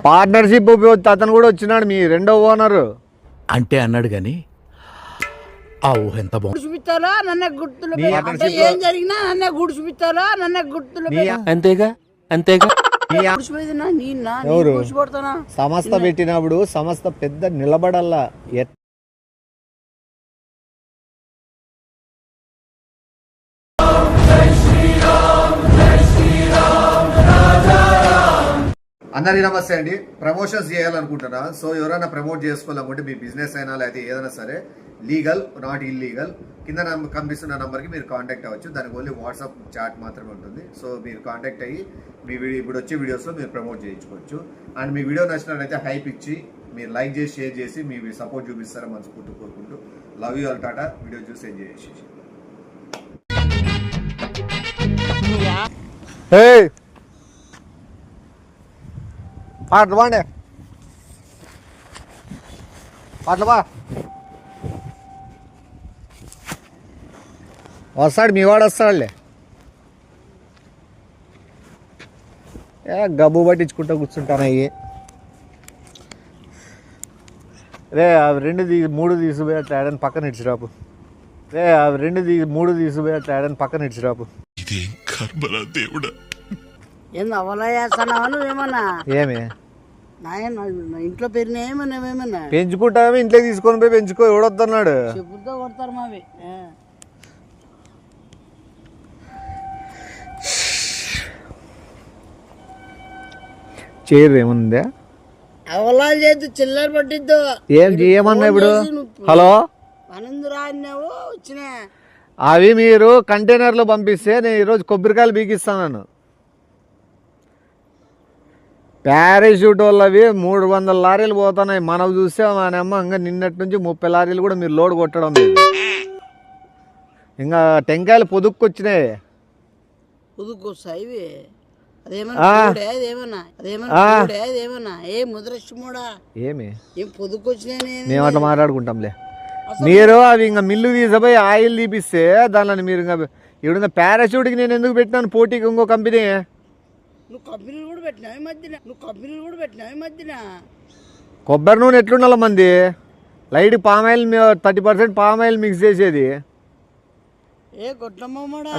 Partnership అతను కూడా వచ్చినాడు, మీ రెండో ఓనర్ అంటే అన్నాడు గాని ఆ ఊహ ఎంత చూపిస్తారా నన్ను గుర్తులు ఏం జరిగినా నన్ను గుడిచిపిస్తారా నన్ను గుర్తులు అంతేగా అంతేగా ఎవరు సంస్థ పెట్టినప్పుడు సంస్థ పెద్ద నిలబడల్లా. అందరికీ నమస్తే అండి. ప్రమోషన్స్ చేయాలనుకుంటున్నా, సో ఎవరైనా ప్రమోట్ చేసుకోవాలనుకుంటే మీ బిజినెస్ అయినా లేకపోతే ఏదైనా సరే, లీగల్ నాట్ ఇల్లీగల్, కింద కనిపిస్తున్న నెంబర్కి మీరు కాంటాక్ట్ అవ్వచ్చు. దానికి ఓన్లీ వాట్సాప్ చాట్ మాత్రమే ఉంటుంది. సో మీరు కాంటాక్ట్ అయ్యి మీ ఇప్పుడు వచ్చే వీడియోస్లో మీరు ప్రమోట్ చేయించుకోవచ్చు. అండ్ మీ వీడియో నచ్చినట్లయితే హైప్ ఇచ్చి మీరు లైక్ చేసి షేర్ చేసి మీ సపోర్ట్ చూపిస్తారని మనస్ఫూర్తి కోరుకుంటూ love you all. Tata. Video చూసి ఎంజాయ్ చేసి పాటలు బాండే పాటలు బా వస్తాడు, మీ వాడు వస్తాడులే. గబ్బు పట్టించుకుంటూ కూర్చుంటాను. అయ్యి రే అవి మూడు తీసుకుపోయి అట్లా ఆడని పక్కన ఇచ్చిరాపు. రే అవి మూడు తీసుకుపోయి అట్లా ఆడని పక్కన ఇచ్చిరాపు. ఏంది అవలా చేస్తున్నావా నువ్వేమన్నా? ఏమి ఇంట్లో పెరిగిన ఏమన్నా పెంచుకుంటామే, ఇంట్లో తీసుకొని పోయి పెంచుకో. ఎవడొద్దన్నాడు? చెప్పుతో కొడతారు మావి. చైర్ ఏముందా? అవలా చేతి చిల్లర పట్టిద్దు. ఏం చేయమన్నా ఇప్పుడు? హలో పనందురా అన్నావు వచ్చినా. అవి మీరు కంటైనర్లో పంపిస్తే నేను ఈరోజు కొబ్బరికాయలు బీకిస్తాను. పారాషూట్ వాళ్ళవి 300 లారీలు పోతున్నాయి. మనకు చూస్తే మనమ్మ ఇంకా నిన్నటి నుంచి 30 లారీలు కూడా మీరు లోడ్ కొట్టడం లేదు. ఇంకా టెంకాయలు పొదుక్కొచ్చినాయి. పొదుక్కొస్తాయి మేము అట్లా మాట్లాడుకుంటాంలే. మీరు అవి ఇంకా మిల్లు తీసిపోయి ఆయిల్ తీపిస్తే దానిని మీరు ఇంకా ఇప్పుడు పారాషూట్కి నేను ఎందుకు పెట్టినాను పోటీకి ఇంకో కంపెనీ. నువ్వు కంపెనీలు కూడా పెట్టినావు ఈ మధ్యన. కొబ్బరి నూనె ఎట్లుండాల మంది లైట్ పామాయిల్ 30% పామాయిల్ మిక్స్ చేసేది.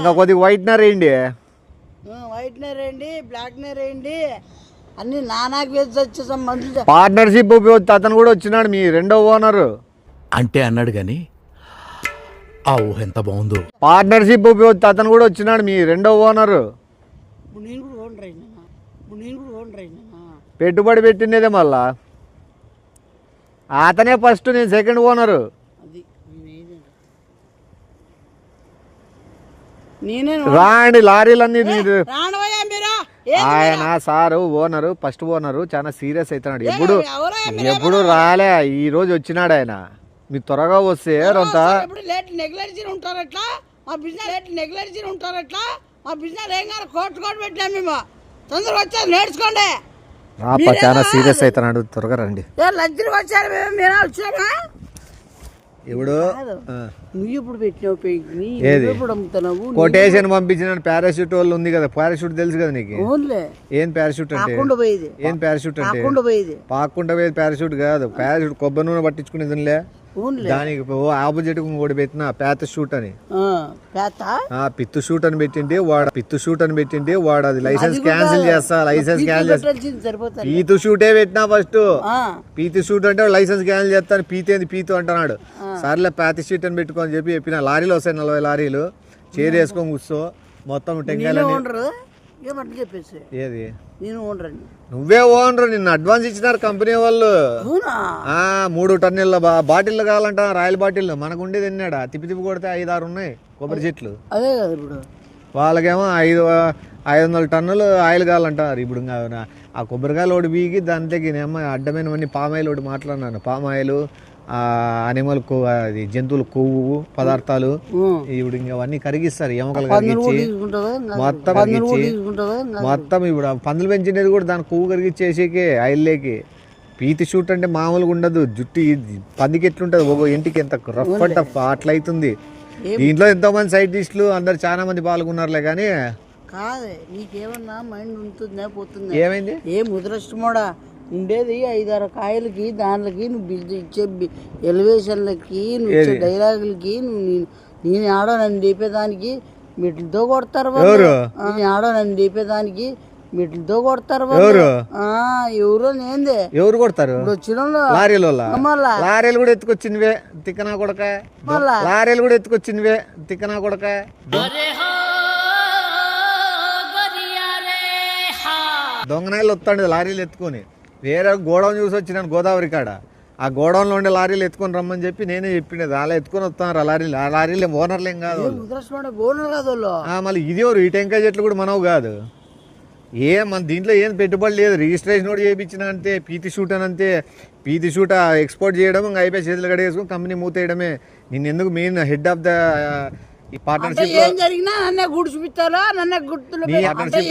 ఇంకా కొద్దిగా వైట్నర్ వేయండి, వైట్నర్ వేయండి, బ్లాక్నర్ వేయండి, అన్ని నానాకి వేసి వచ్చేసాం మందులు. పార్ట్నర్షిప్ అతను కూడా వచ్చినాడు, మీ రెండో ఓనర్ అంటే అన్నాడు గాని ఆ ఊహ ఎంత బాగుందో. పార్ట్నర్షిప్ అతను కూడా వచ్చినాడు, మీ రెండో ఓనర్. పెట్టుబడి పెట్టిండేదే మళ్ళా అతనే ఫస్ట్, నేను సెకండ్ ఓనరు. రాండి లారీలన్నీ. ఆయన సారు ఓనరు, ఫస్ట్ ఓనరు చాలా సీరియస్ అవుతున్నాడు. ఎప్పుడు రాలే, ఈ రోజు వచ్చినాడు ఆయన. మీరు త్వరగా వస్తే నేర్చుకోండి. చాలా సీరియస్ అవుతున్నాడు, త్వరగా రండి. ఇప్పుడు నువ్వు ఇప్పుడు పెట్టినావు కొటేషన్ పంపించిన పారాషూట్ వాళ్ళు ఉంది కదా. పారాషూట్ తెలుసు కదా నీకు? ఏం పారాషూట్ అంటే? ఏం పారాషూట్ అంటే పాక్కుండా పోయేది పారాషూట్ కాదు. పారాషూట్ కొబ్బరి నూనె పట్టించుకునేదిలే. దానికి ఆపోజిట్ ఇంకోటి పెట్టిన పేత షూట్ అని, పిత్తు షూట్ అని పెట్టింది వాడు అది లైసెన్స్ క్యాన్సిల్ చేస్తా. లైసెన్స్ క్యాన్సిల్ పీతు షూటే పెట్టినా ఫస్ట్. పీతు షూట్ అంటే లైసెన్స్ క్యాన్సిల్ చేస్తాను. పీతు అంటున్నాడు. సర్లే పేత షూట్ అని పెట్టుకోని చెప్పిన లారీలు వస్తాయి, 40 లారీలు. చైర్ వేసుకొని కూర్చో. మొత్తం టెంకాయలు చెప్పేసి ఏది నువ్వే ఓనర్. నిన్న అడ్వాన్స్ ఇచ్చినారు కంపెనీ వాళ్ళు. 3 టన్నుల బాటిల్ కావాలంట, రాయల్ బాటిల్. మనకు ఉండేది ఎన్నాడా? తిప్పి కొడితే 5-6 ఉన్నాయి కొబ్బరి చెట్లు. అదే కదా ఇప్పుడు వాళ్ళకేమో 500 టన్నులు ఆయిల్ కావాలంటారు. ఇప్పుడు ఆ కొబ్బరికాయలు ఒకటి బీగి దాంట్లోకి అడ్డమైనవన్నీ పామాయిల్ ఒకటి మాట్లాడినాను. పామాయిల్, అనిమల్ అది జంతువుల కొవ్వు పదార్థాలు. ఇప్పుడు అవన్నీ కరిగిస్తారు, ఎముకలు కరిగించి మొత్తం ఇప్పుడు పందులు పెంచినది కూడా దాని కొవ్వు కరిగించేసేకే ఆయిల్లోకి. పీతి షూట్ అంటే మామూలుగా ఉండదు. జుట్టు పందికి ఎట్లుంటది, ఒక ఇంటికి ఎంత రఫ్ అండ్ టఫ్ అట్లయితుంది. దీంట్లో ఎంతో మంది సైంటిస్టులు అందరు చాలా మంది పాల్గొన్నారులే, కానీ కాదే నీకేమన్నా మైండ్ ఉంటుందా పోతుందా? ఏమైంది? ఏ ముద్రష్టమోడా ఉండేది 5-6 కాయలకి దాంట్లోకి నువ్వు బిల్డ్ ఇచ్చే ఎలివేషన్లకి నువ్వు ఇచ్చే డైలాగులకి నేను ఆడో నన్ను లేపేదానికి మెట్లతో కొడతారు నేను ఆడో నన్ను లేపేదానికి మెట్లతో కొడతారు ఎవరో నేందే. ఎవరు కొడతారు? ఇప్పుడు వచ్చిన లారీలు కూడా ఎత్తుకొచ్చినవే తిక్కనా కొడక, లారీలు కూడా ఎత్తుకొచ్చినవే తిక్కనా కొడక. దొంగనాయలు వస్తాడు లారీలు ఎత్తుకొని, వేరే గోడౌన్ చూసి వచ్చినాను గోదావరి కాడ. ఆ గోడౌన్లో ఉండే లారీలు ఎత్తుకొని రమ్మని చెప్పి నేనే చెప్పినది. అలా ఎత్తుకొని వస్తున్నారు ఆ లారీలు. ఆ లారీలు ఓనర్లేం కాదు, మళ్ళీ ఇది ఎవరు? ఈ టెంకాయ చెట్లు కూడా మనవు కాదు. మన దీంట్లో ఏం పెట్టుబడి లేదు. రిజిస్ట్రేషన్ కూడా చేయించిన అంతే, పీతి షూట్ అని అంతే. పీతి షూట్ ఎక్స్పోర్ట్ చేయడం, ఇంకా అయిపోయి చేతులు కడిగేసుకుని కంపెనీ మూతేయడమే. నేను ఎందుకు మెయిన్ హెడ్ ఆఫ్ ద ఈ పార్ట్నర్షిప్. ఏం జరిగినా నన్నే గుడి చూపిస్తారా, నన్నే గుర్తులు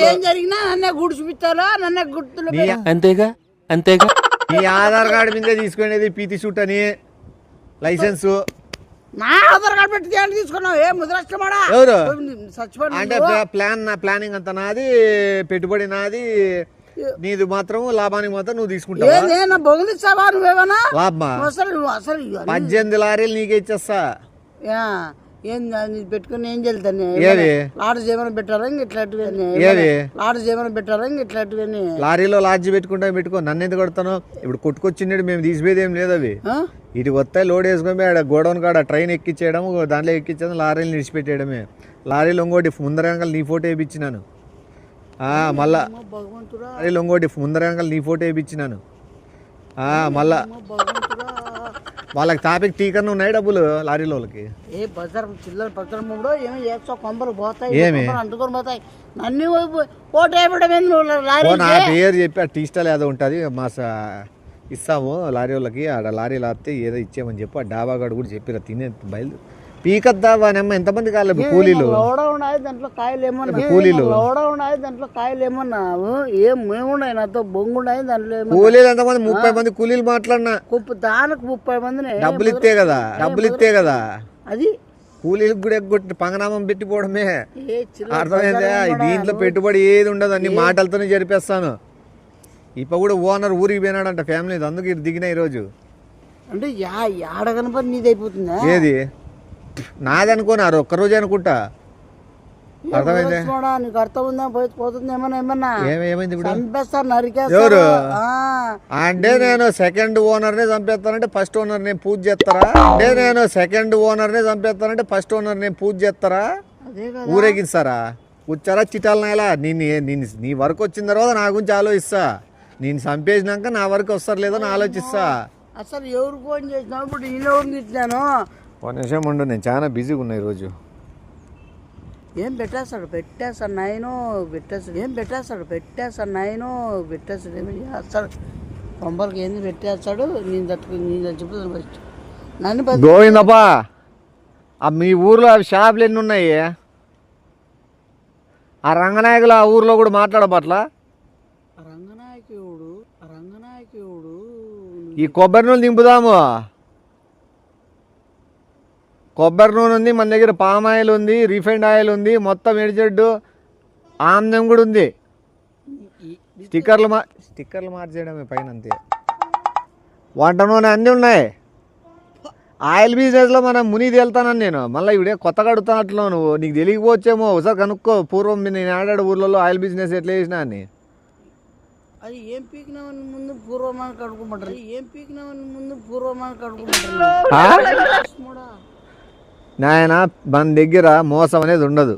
ఏం జరిగినా నన్నే గుడి చూపిస్తారా, నన్నే గుర్తులు అంతేగా అంతేగా. నీ ఆధార్ కార్డు మీద తీసుకునేది పీతి షూట్ అని లైసెన్స్. నా ఆధార్ కార్డు పెట్టి తీసుకున్నావు ఏ ముద్రష్టమాడా? ఎవరు అంటే ప్లానింగ్ అంతా నాది, పెట్టుబడి నాది, నీది మాత్రం లాభానికి మాత్రం నువ్వు తీసుకుంటావు. బొగిలిస్తావా నువ్వేమన్నా? లాభమా? అసలు 18 లారీలు నీకే ఇచ్చేస్తా. ఏం పెట్టుకుని ఏం చెల్తాను? లాడ్జ్ ఏమైనా పెట్టారా ఇట్లాంటివి? లాడ్జ్ ఏమైనా పెట్టారా ఇట్లాంటివి? లారీలో లాడ్జ్ పెట్టుకో. నన్ను ఎందుకు కొడతాను? ఇప్పుడు కొట్టుకొచ్చిండే మేము తీసిపోయేది ఏం లేదు. అవి ఇటు వస్తాయి, లోడ్ వేసుకొని ఆడ గోడౌన్ కాడ ట్రైన్ ఎక్కించేయడం, దాంట్లో ఎక్కించడం, లారీలు నిడిచిపెట్టేయడమే. లారీలో ఇంకోటి ముందరంగల్ నీ ఫోటో వేయించినాను. మళ్ళా లారీలో ఇంకోటి ముందరంగల్ నీ ఫోటో వేయించినాను. మళ్ళా వాళ్ళకి టాపిక్ టీకర్లు ఉన్నాయి డబ్బులు లారీలో వాళ్ళకి. ఏ బజార్ చిల్లర పక్కన ఏమో చేస్తా, కొంపలు పోతాయి, అంటుకొని పోతాయి. నన్ను ఓటు నా పేరు చెప్పి ఆ టీ స్టాల్ ఏదో ఉంటుంది మా ఇస్తాము లారీ వాళ్ళకి. ఆడ లారీ లాపితే ఏదో ఇచ్చామని చెప్పి ఆ డాబాగాడు కూడా చెప్పిరా తినే బయలు పీకద్దా వానమ్మ. ఎంతమంది కాదు కూలీలు దాంట్లో కాయలు ఏమన్నా, కూలీలు దాంట్లో కాయలు ఏమన్నావు ఏమున్నాయి నాతో బొంగున్నాయి దాంట్లో. కూలీలు ఎంతమంది? 30 మంది కూలీలు మాట్లాడినా. దానికి 30 మందిని డబ్బులు ఇస్తే కదా అది కూలీలకు కూడా ఎగ్గొట్టి పంగనామం పెట్టిపోవడమే. అర్థమైందా? దీంట్లో పెట్టుబడి ఏది ఉండదు, అన్ని మాటలతోనే జరిపేస్తాను. ఇప్పుడు కూడా ఓనర్ ఊరికి పోయినాడంట ఫ్యామిలీ, అందుకు ఇటు దిగినా ఈరోజు. అంటే యాడ కనపడి నీది అయిపోతుందా? ఏది నాది అనుకోనారు ఒక్కరోజే అనుకుంటా. అర్థమైంది? నీకు అర్థం ఉందా? పోతుంది ఏమన్నా ఏమైంది ఇప్పుడు? చంపేస్తారు, నరికేస్తారు. ఎవరు అంటే నేను సెకండ్ ఓనర్నే చంపేస్తానంటే ఫస్ట్ ఓనర్ నేను పూజ చేస్తారా? అంటే నేను సెకండ్ ఓనర్నే చంపేస్తానంటే ఫస్ట్ ఓనర్ నేను పూజ చేస్తారా? ఊరేగిస్తారా? కూర్చారా చిటాలు నాయలా? నీ వరకు వచ్చిన తర్వాత నా గురించి ఆలోచిస్తా. నేను చంపేసినాక నా వరకు వస్తారు లేదో అని ఆలోచిస్తా. అసలు ఎవరు ఫోన్ చేసినా ఇప్పుడు ఈయన ఇచ్చాను. ఒక నిమిషం ఉండు, నేను చాలా బిజీగా ఉన్నా ఈరోజు. ఏం పెట్టేస్తాడు నాయను, ఏం పెట్టేస్తాడు ఏమి చేస్తాడు? కొంపలకి ఏంది పెట్టేస్తాడు? నేను చెప్తాను ఫస్ట్ నన్ను గోవిందప్పా. మీ ఊర్లో అవి షాపులు ఎన్ని ఉన్నాయి? ఆ రంగనాయకులు ఆ ఊర్లో కూడా మాట్లాడబట్లా? రంగనాయకుడు ఈ కొబ్బరి నూనె దింపుదాము. కొబ్బరి నూనె ఉంది మన దగ్గర, పామ్ ఆయిల్ ఉంది, రిఫైండ్ ఆయిల్ ఉంది, మొత్తం ఎడిచెడ్డు ఆమ్లం కూడా ఉంది. స్టిక్కర్లు మార్చేయడమే పైన అంతే. వంట నూనె అన్నీ ఉన్నాయి. ఆయిల్ బిజినెస్లో మనం మునిగి వెళ్తానని నేను. మళ్ళీ ఇవిడే కొత్తగా అడుగుతానట్లు నువ్వు, నీకు తెలియకపోవచ్చేమో. ఒకసారి కనుక్కో, పూర్వం నేను ఆడాడు ఊర్లలో ఆయిల్ బిజినెస్ ఎట్లా చేసినా అని. అది ఏం పీకినామని ముందు పూర్వమాన కడుక్కోమంటారు, నాయన మన దగ్గర మోసం అనేది ఉండదు,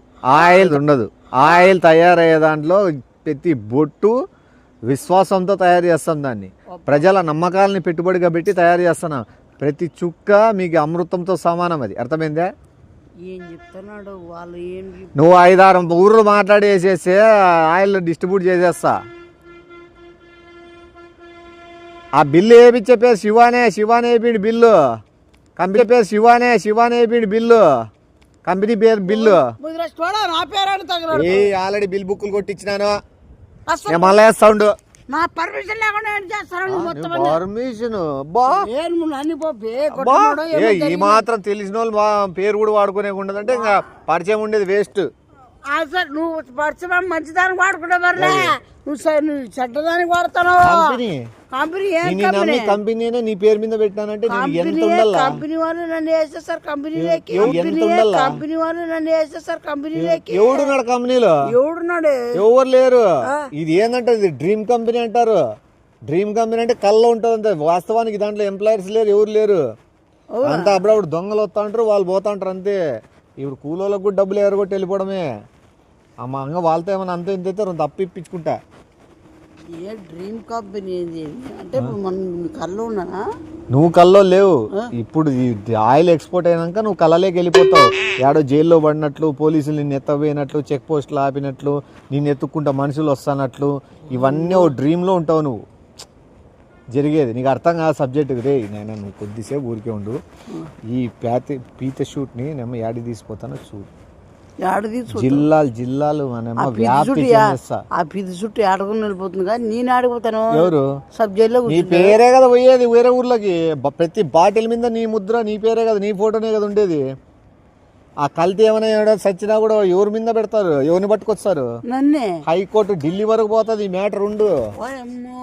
ఆయిల్ తయారయ్యే దాంట్లో ప్రతి బొట్టు విశ్వాసంతో తయారు చేస్తాం. దాన్ని ప్రజల నమ్మకాలని పెట్టుబడిగా పెట్టి తయారు చేస్తున్నాం. ప్రతి చుక్క మీకు అమృతంతో సమానం. అది అర్థమైందా? ఏం చెప్తున్నాడు వాళ్ళు? నువ్వు 5-6 ఊర్లు మాట్లాడేసేస్తే ఆయిల్ డిస్ట్రిబ్యూట్ చేసేస్తా. ఆ బిల్లు వేయించే పేరు శివానే వేయిండి బిల్లు. కంపెనీ పేరు శివానే వేయిండి బిల్లు. కంపెనీ పేరు బిల్లు ఆల్రెడీ బిల్ బుక్కులు కొట్టించినాను. మళ్ళీ సౌండ్ పర్మిషన్ ఈ మాత్రం తెలిసిన వాళ్ళు పేరు కూడా వాడుకునే ఉండదంటే ఇంకా పరిచయం ఉండేది వేస్ట్. అసలు నువ్వు పరిచయం మంచిదానికి వాడుకుంటే మరలే నువ్వు చెడ్డదానికి వాడతాను. కంపెనీ కంపెనీనే నీ పేరు మీద పెట్టానంటే కంపెనీ వాళ్ళు నన్ను వేసేస్తారు కంపెనీలోకి. కంపెనీ వాళ్ళు నన్ను వేసేస్తారు కంపెనీలోకి. ఎవడున్నాడు కంపెనీలో? ఎవడున్నాడు? ఎవరు లేరు. ఇది ఏంటంటే ఇది డ్రీమ్ కంపెనీ అంటారు. డ్రీమ్ కంపెనీ అంటే కళ్ళలో ఉంటుంది. వాస్తవానికి దాంట్లో ఎంప్లాయర్స్ లేరు, ఎవరు లేరు. అంతా అప్పుడప్పుడు దొంగలు వస్తా ఉంటారు, వాళ్ళు పోతా ఉంటారు అంతే. ఇప్పుడు కూలోళ్ళకు కూడా డబ్బులు ఎరగొట్టి వెళ్ళిపోవడమే. అమ్మ అంగ వాళ్ళతో ఏమైనా అంత ఇంత అయితే తప్పు ఇప్పించుకుంటా. ఏ డ్రీమ్ కంపెనీ ఏంది అంటే మనం కల్లో ఉన్నానా? నువ్వు కల్లో లేవు. ఇప్పుడు ఆయిల్ ఎక్స్పోర్ట్ అయినాక నువ్వు కళ్ళలోకి వెళ్ళిపోతావు. ఏడో జైల్లో పడినట్లు, పోలీసులు నిన్ను ఎత్తపోయినట్లు, చెక్ పోస్టులు ఆపినట్లు, నిన్ను ఎత్తుక్కుంటా మనుషులు వస్తానట్లు, ఇవన్నీ ఓ డ్రీమ్లో ఉంటావు నువ్వు. జరిగేది నీకు అర్థం కాదు సబ్జెక్ట్. రే నేను నువ్వు కొద్దిసేపు ఊరికే ఉండు. ఈ పీత షూట్ని నేను యాడి తీసిపోతానో చూడు. జిల్లాలు ఆ పిది చుట్టూ ఆడుకుని వెళ్ళిపోతుంది కానీ నేను ఆడిపోతాను. ఎవరు? సబ్జెక్ట్ లో నీ పేరే కదా పోయేది వేరే ఊర్లోకి. ప్రతి బాటిల్ మీద నీ ముద్ర, నీ పేరే కదా, నీ ఫోటోనే కదా ఉండేది. ఆ కల్తీ ఏమైనా సచ్చినా కూడా ఎవరి మీద పెడతారు, ఎవరిని పట్టుకొస్తారు? నన్నే. హైకోర్టు ఢిల్లీ వరకు పోతుంది ఈ మ్యాటర్. ఉండు,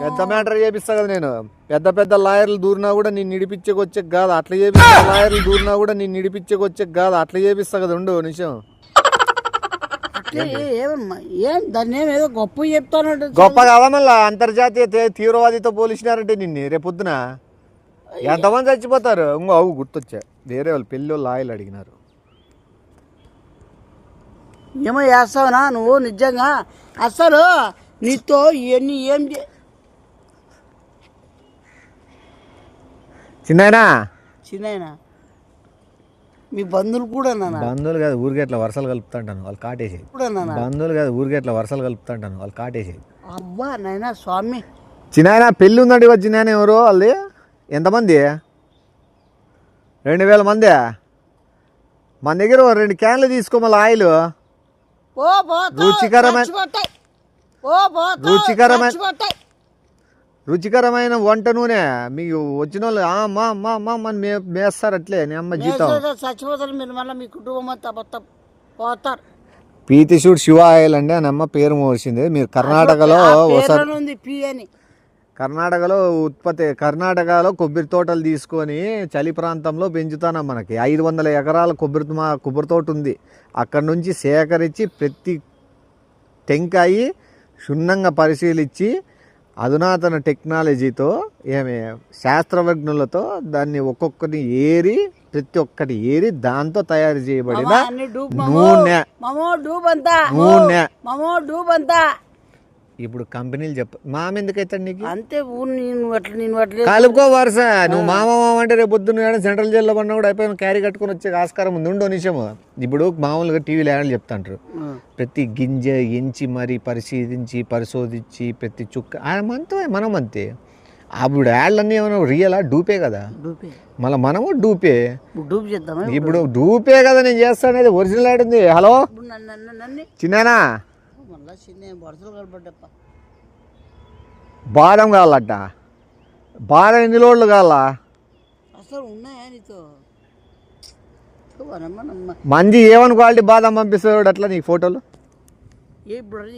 పెద్ద మ్యాటర్ చేపిస్తా కదా నేను. పెద్ద లాయర్లు దూరినా కూడా నేను నిడిపించకొచ్చే కాదు అట్లా చేపిస్తా. లాయర్లు దూరినా కూడా నేను నిడిపించకొచ్చే కాదు అట్లా చేపిస్తా కదా. ఉండు నిమిషం. ఏదో గొప్ప చెప్తాను. గొప్ప కాదా మళ్ళా? అంతర్జాతీయ తీవ్రవాదితో పోలీసున్నారంటే నిన్ను రేపొద్దున ఎంతమంది చచ్చిపోతారు? ఇంకో అవు గుర్తొచ్చా, వేరే వాళ్ళు పెళ్ళి వాళ్ళు లాయర్లు అడిగినారు. ఏమో చేస్తావునా నువ్వు నిజంగా? అసలు నీతో ఇవన్నీ ఏం చిన్న మీ బంధువులు కూడా బంధువులు కాదు ఊరికే ఎట్లా వరుసలు కలుపుతాంటాను వాళ్ళు కాటేసేది. బంధువులు కాదు ఊరికే ఎట్లా వరుసలు కలుపుతాంటాను వాళ్ళు కాటేసేది. అబ్బా నాయనా స్వామి. చిన్నాయన పెళ్ళి ఉందండి. చిన్నాయన ఎవరు వాళ్ళది? ఎంతమంది? 2000 మంది. మన దగ్గర 2 క్యాన్లు తీసుకో మళ్ళీ ఆయిల్. రుచికరమైన వంట నూనె మీకు వచ్చిన వాళ్ళు అమ్మ మేస్తారు అట్లే. నీ అమ్మ జీతం చచ్చిపోతారు మీరు, మళ్ళీ మీ కుటుంబం అంతా పోతారు. పీతిశూడ్ శివ ఆయిల్ అండి అని అమ్మ పేరు మోసింది. మీరు కర్ణాటకలో కర్ణాటకలో కొబ్బరి తోటలు తీసుకొని చలి ప్రాంతంలో పెంచుతాను. మనకి 500 ఎకరాల కొబ్బరి తోట ఉంది. అక్కడ నుంచి సేకరించి ప్రతి టెంకాయి క్షుణ్ణంగా పరిశీలించి అధునాతన టెక్నాలజీతో శాస్త్రజ్ఞులతో దాన్ని ప్రతి ఒక్కటి ఏరి దాంతో తయారు చేయబడిన నూనె. ఇప్పుడు కంపెనీలు మామ ఎందుకైతాడు నీకు? అంతే కలుపుకో వరుస. నువ్వు మామ అంటే రేపు పొద్దున్న సెంట్రల్ జైల్లో పడినా కూడా అయిపోయి క్యారీ కట్టుకుని వచ్చే ఆస్కారం ఉంది. ఉండో నిమిషము. ఇప్పుడు మామూలుగా టీవీలో యాడ్లు చెప్తాంటారు. ప్రతి గింజ ఎంచి మరి పరిశోధించి ప్రతి చుక్క మనం అంతే. అప్పుడు యాడ్లన్నీ ఏమైనా రియలా? డూపే కదా. మళ్ళీ మనము డూపే. ఇప్పుడు డూపే కదా నేను చేస్తానేది. ఒరిజినల్ యాడ్ ఉంది. హలో చిన్నానా, బాదం కావాలట. బాదం ఎన్ని లోడ్లు కావాలా? అసలు ఉన్నాయా నీతో? మంది ఏమని క్వాలిటీ బాదం పంపిస్తాడు అట్లా నీకు ఫోటోలు.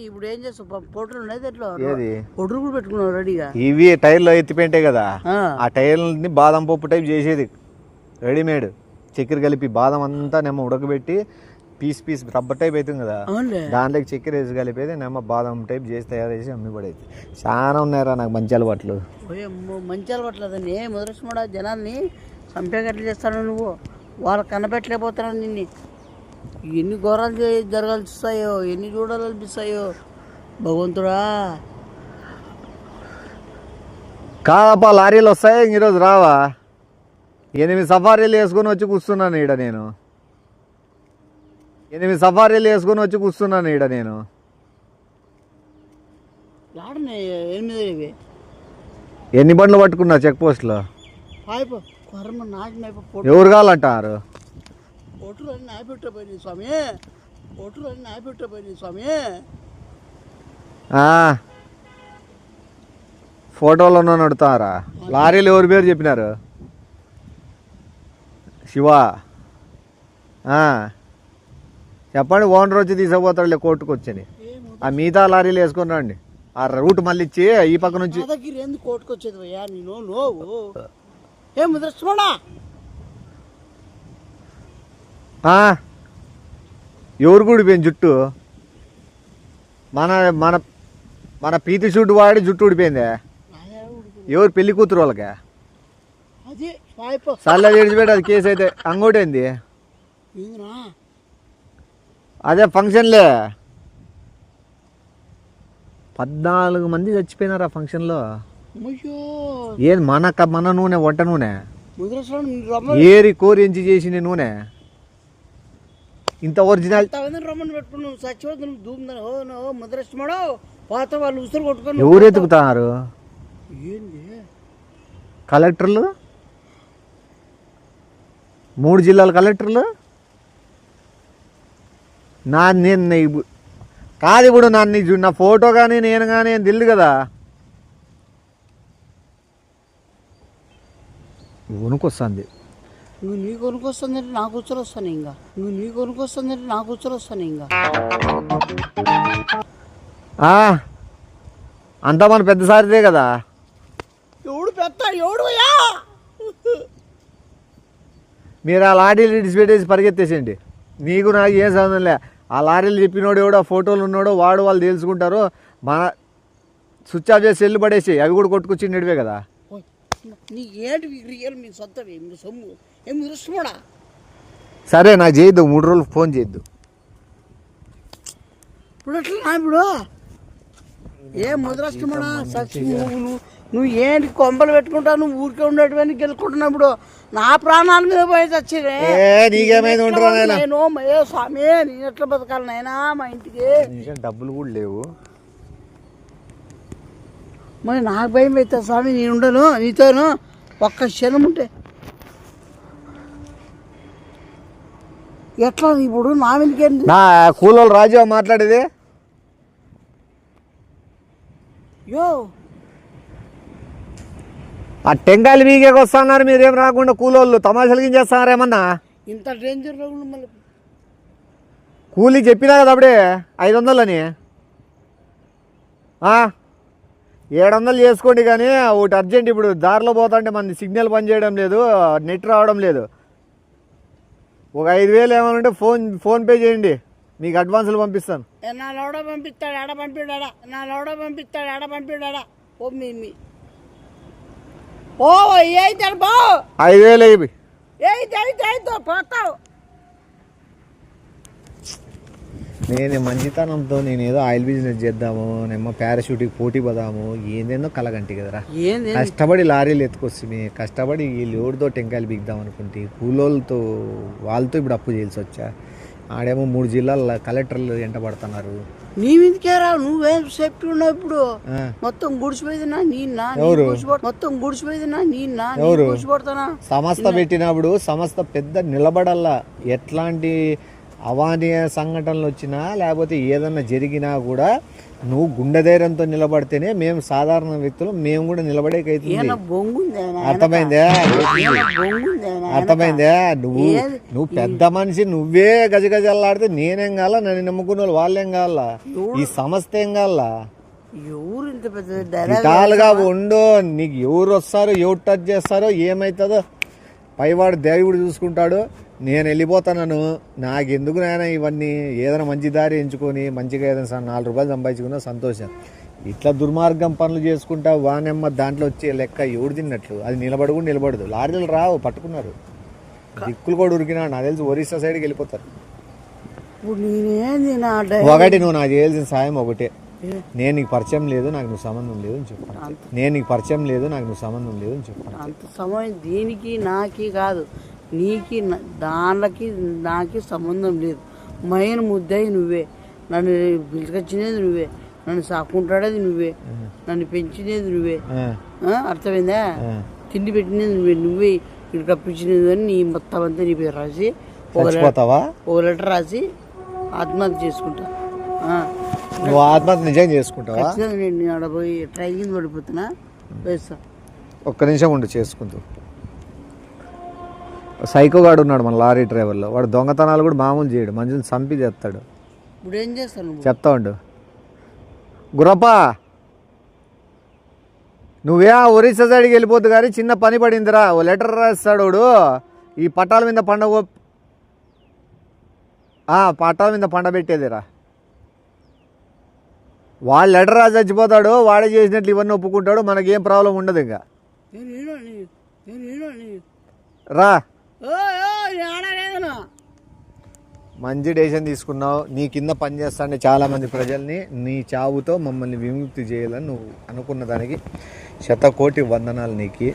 ఇప్పుడు ఏం చేస్తావు? ఫోటోలు ఉన్నాయి ఎట్లా? ఫోటోలు కూడా పెట్టుకున్నావు రెడీగా. ఇవి టైర్లో ఎత్తిపెంటే కదా, ఆ టైర్ని బాదం పప్పు టైప్ చేసేది రెడీమేడ్. చక్కెర కలిపి బాదం అంతా నేమో ఉడకబెట్టి పీస్ రబ్బర్ టైప్ అవుతుంది కదా, దాంట్లోకి చక్కెర వేసి కలిపేది నేమో బాదం టైప్ చేసి తయారు చేసి అమ్మి పడేది. చాలా ఉన్నాయరా నాకు మంచి అలవాట్లు. మంచి అలవాట్లు అదని మొదటి జనాల్ని చంపేగట్లు చేస్తాను నువ్వు. వాళ్ళు కనపెట్టలేకపోతున్నాను నిన్ను. ఎన్ని ఘోరాలు జరగాల్సిస్తాయో, ఎన్ని చూడాలనిపిస్తాయో భగవంతుడా. కాదప్పా లారీలు వస్తాయి ఈరోజు రావా? 8 సఫారీలు వేసుకొని వచ్చి కూర్చున్నాను ఈడ నేను. 8 సఫారీలు వేసుకొని వచ్చి కూర్చున్నాను ఈడ నేను. ఎన్ని బండ్లు పట్టుకున్నా చెక్ పోస్ట్లో? ఎవరు కావాలంటారు? ఫోటోలో నడుతారా? లారీలు ఎవరి పేరు చెప్పినారు? శివ. చెప్పండి, ఓనర్ వచ్చి తీసుకుపోతాడులే కోర్టుకు వచ్చని. ఆ మిగతా లారీలు వేసుకొని రండి. ఆ రూట్ మళ్ళీ ఇచ్చి ఈ పక్క నుంచి ఎందుకు కోర్టుకొచ్చేది భయ్యా నేను నువ్వు ఏం ముద్రమోడా ఎవరు ఊడిపోయింది జుట్టు? మన మన మన పీతి షూట్ వాడి జుట్టు ఊడిపోయిందే. ఎవరు పెళ్లి కూతురు వాళ్ళకి సల్ల విడిచిపెట్టి అది కేసు అయితే అంగోటైంది. అదే ఫంక్షన్లే 14 మంది చచ్చిపోయినారు ఆ ఫంక్షన్లో. ఏది మన నూనె, వంట నూనె ఏరి కోరించి చేసిన నూనె, ఇంత ఒరిజినల్. ఎవరు ఎత్తుకుతున్నారు? కలెక్టర్లు, 3 జిల్లాల కలెక్టర్లు. నేను కాదు ఇప్పుడు నన్ను నా ఫోటో కానీ నేను కానీ తెలియదు కదా. వణుకొస్తుంది. నీ కొనుకొస్తుందంటే నాకు కూర్చొని వస్తాను ఇంకా. నీ కొనుకొస్తుందంటే నాకు కూర్చొని వస్తాను ఇంకా. అంతా మన పెద్ద సారిదే కదా. ఎవడు పెద్ద ఎవడు? మీరు ఆ లారీలు విడిచిపెట్టేసి పరిగెత్తేసేయండి. నీకు నాకు ఏం సంబంధంలే. ఆ లారీలు చెప్పినోడు ఎవడో, ఆ ఫోటోలు ఉన్నాడో వాడు వాళ్ళు తెలుసుకుంటారు. మన స్విచ్ ఆఫ్ చేసి సెల్లు పడేసి అవి కూడా కొట్టుకొచ్చి నడివే కదా. సరే నాకు చేయొద్దు, 3 రోజులు ఫోన్ చేయొద్దు. ఇప్పుడు ఎట్లా ఇప్పుడు ఏం ముద్రష్టమడా నువ్వు ఏంటి కొంపలు పెట్టుకుంటావు? నువ్వు ఊరికే ఉండేటువంటి గెలుకుంటున్నప్పుడు నా ప్రాణాల మీద పోయి చచ్చిరే. నీకేమైంది ఉండరా నేను స్వామి, నేను ఎట్లా బతకాలి నాయనా? మా ఇంటికి డబ్బులు కూడా లేవు. మరి నాకు భయం అవుతా స్వామి. నేను ఉండను నీతోను ఒక్క క్షణం ఉంటే. ఎట్లా ఇప్పుడు నా వెనుకేంది? నా కూలోళ్ళు రాజు మాట్లాడేది. యో ఆ టెంకాయలు మీకేకి వస్తున్నారు, మీరేం రాకుండా కూలోళ్ళు తమాషాలు చేస్తున్నారు ఏమన్నా? ఇంత డేంజర్ మళ్ళీ కూలీ చెప్పినా కదా అప్పుడే 500 అని. 700 చేసుకోండి. కానీ ఒకటి అర్జెంట్, ఇప్పుడు దారిలో పోతుంటే మన సిగ్నల్ పనిచేయడం లేదు, నెట్ రావడం లేదు. ఒక 5000 ఏమన్నా ఫోన్పే చేయండి, మీకు అడ్వాన్సులు పంపిస్తాను. నా లోడ పంపిస్తాడు, ఆడ పంపిడాడా? నా లోడ పంపిస్తాడు, ఆడ పంపిడాడా? ఓ మీ ఓ ఏయితాడు బా 5000 అయ్యి పోతావు. నేను మంచితనంతో నేను ఏదో ఆయిల్ బిజినెస్ చేద్దాము, నేమో పారాషూట్కి పోటీ పోదాము, ఏందేందో కలగంటి కదరా. కష్టపడి లారీలు ఎత్తుకొచ్చి కష్టపడి వీళ్ళు ఎవరితో టెంకాయలు బిగ్దాం అనుకుంటే కూలోళ్ళతో వాళ్ళతో ఇప్పుడు అప్పు చేయాల్సి వచ్చా. ఆడేమో 3 జిల్లాల కలెక్టర్లు ఎంట పడుతున్నారు. నీ మీదకే రా, నువ్వేం సేఫ్టీ ఉన్నావు? ఇప్పుడు మొత్తం గుడిచిపోయిందినా నీన్నా? మొత్తం గుడిచిపోయిందినా నీన్నా? గుడిచిపోతానా? సంస్థ పెట్టినప్పుడు సంస్థ పెద్ద నిలబడల్లా. ఎట్లాంటి అవాంఛనీయ సంఘటనలు వచ్చినా లేకపోతే ఏదన్నా జరిగినా కూడా నువ్వు గుండె ధైర్యంతో నిలబడితేనే మేము సాధారణ వ్యక్తులు మేము కూడా నిలబడేకైతుంది. అర్థమైందా? అర్థమైందా? నువ్వు పెద్ద మనిషి, నువ్వే గజగజల్లాడితే నేనేం కావాలా? నన్ను నమ్ముకున్న వాళ్ళు వాళ్ళేం కావాలా? ఈ సంస్థ ఏం కావాలా? ఎవరు ఇంత పెద్ద విధాలుగా ఉండు. నీకు ఎవరు వస్తారో ఎవరు టచ్ చేస్తారో ఏమవుతుందో పైవాడు దేవుడు చూసుకుంటాడు. నేను వెళ్ళిపోతాను. నాకెందుకు నాయన ఇవన్నీ? ఏదైనా మంచి దారి ఎంచుకొని మంచిగా ఏదైనా 4 రూపాయలు సంపాదించుకున్నా సంతోషం. ఇట్లా దుర్మార్గం పనులు చేసుకుంటా వానెమ్మ దాంట్లో వచ్చే లెక్క ఎవడు తిన్నట్లు. అది నిలబడదు. లారీలు రావు, పట్టుకున్నారు. దిక్కులు కూడా ఉరికినా నాకు తెలిసి ఒరిస్సా సైడ్కి వెళ్ళిపోతారు. ఒకటి నువ్వు నాకు చేయాల్సిన సాయం ఒకటే, నేను నీకు పరిచయం లేదు, నాకు నువ్వు సంబంధం లేదు అని చెప్పాను. నేను నీకు పరిచయం లేదు, నాకు నువ్వు సంబంధం లేదు అని చెప్పాను. అంత సమయం దీనికి నాకి కాదు, నీకి దానికి నాకి సంబంధం లేదు. మైన ముద్దయి నువ్వే, నన్ను పిలుచుకొచ్చినది నువ్వే, నన్ను సాకుంటాడేది నువ్వే, నన్ను పెంచినది నువ్వే. అర్థమైందా? తిండి పెట్టినది నువ్వే ఇక్కడ కప్పించినది అని నీ మొత్తం అంతా నీ పేరు రాసి ఒక లెటర్ రాసి ఆత్మహత్య చేసుకుంటా. నువ్వు ఆత్మహత్య నిజంగా చేసుకుంటావా? నేను ఆడ పోయి ట్రైకింగ్ పడిపోతున్నా. వేస్తా, ఒక్క నిమిషం ఉండు చేసుకుంటూ. సైకోగాడు ఉన్నాడు మన లారీ డ్రైవర్లో, వాడు దొంగతనాలు కూడా మామూలు చేయడు, మనుషులు చంపి చేస్తాడు. ఇప్పుడు ఏం చేస్తాను? చెప్తా ఉండు. గురప్ప నువ్వే ఆ ఒరిస్సా సైడ్కి వెళ్ళిపోద్దు కానీ చిన్న పని పడిందిరా, ఓ లెటర్ రాస్తాడు వాడు, ఈ పట్టాల మీద పట్టాల మీద పండ పెట్టేదిరా. వాడు లెటర్ రాసి చచ్చిపోతాడు, వాడే చేసినట్లు ఇవన్నీ ఒప్పుకుంటాడు, మనకేం ప్రాబ్లం ఉండదు. ఇంకా రా, మంచి డెసిషన్ తీసుకున్నావు. నీ కింద పని చేస్తాండే చాలామంది ప్రజల్ని నీ చావుతో మమ్మల్ని విముక్తి చేయాలని నువ్వు అనుకున్న దానికి 100,000,000 వందనాలు నీకు.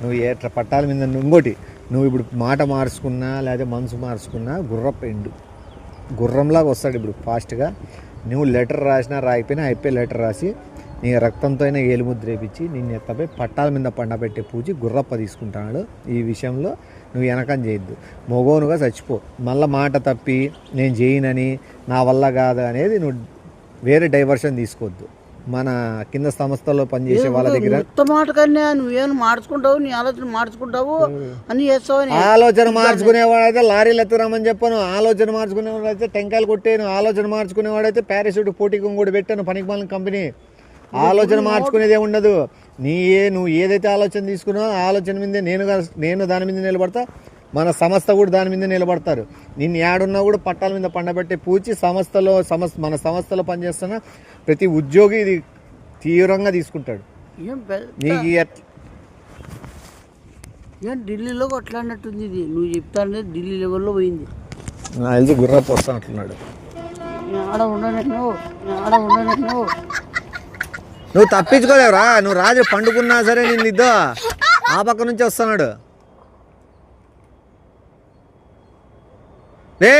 నువ్వు పట్టాల మీద ఇంకోటి, నువ్వు ఇప్పుడు మాట మార్చుకున్నా లేదా మనసు మార్చుకున్నా గుర్రపెండు గుర్రంలాగా వస్తాడు ఇప్పుడు ఫాస్ట్గా. నువ్వు లెటర్ రాసినా రాయిపోయినా అయిపోయి లెటర్ రాసి నీ రక్తంతో అయినా ఏలుముద్ర వేపించి నిన్ను ఎత్తపై పట్టాల మీద పండబెట్టే పూచి గుర్రప్ప తీసుకుంటున్నాడు. ఈ విషయంలో నువ్వు వెనకం చేయొద్దు, మగోనుగా చచ్చిపో. మళ్ళీ మాట తప్పి నేను చేయనని నా వల్ల కాదు అనేది నువ్వు వేరే డైవర్షన్ తీసుకోవద్దు. మన కింద సంస్థలో పనిచేసే వాళ్ళ దగ్గర మాట కన్నా నువ్వేం మార్చుకుంటావు, నీ ఆలోచన మార్చుకుంటావు అని చేస్తావు. ఆలోచన మార్చుకునేవాడైతే లారీలు ఎత్తురామని చెప్పాను, ఆలోచన మార్చుకునేవాడైతే టెంకాయలు కొట్టాను, ఆలోచన మార్చుకునేవాడైతే ప్యారాషూట్ పోటీకి కూడా పెట్టాను. పనికిమాలిన కంపెనీ. ఆలోచన మార్చుకునేదే ఉండదు. నువ్వు ఏదైతే ఆలోచన తీసుకున్నావో ఆలోచన మీదే నేను దాని మీద నిలబడతా, మన సంస్థ కూడా దాని మీద నిలబడతారు. నిన్ను ఏడున్నా కూడా పట్టాల మీద పండబెట్టే పూచి మన సంస్థలో పనిచేస్తున్న ప్రతి ఉద్యోగి ఇది తీవ్రంగా తీసుకుంటాడు. నీకు ఏం ఢిల్లీలో కొట్లాడినట్టుంది ఇది, నువ్వు చెప్తానే ఢిల్లీ లెవెల్లో పోయింది. నాకు తెలిసి గుర్రపు వస్తా అంటున్నాడు. ఆడ ఉండను నువ్వు తప్పించుకోలేవురా, నువ్వు రాజు పండుకున్నా సరే నిన్ను ఇద్దో ఆ పక్క నుంచి వస్తున్నాడు. రే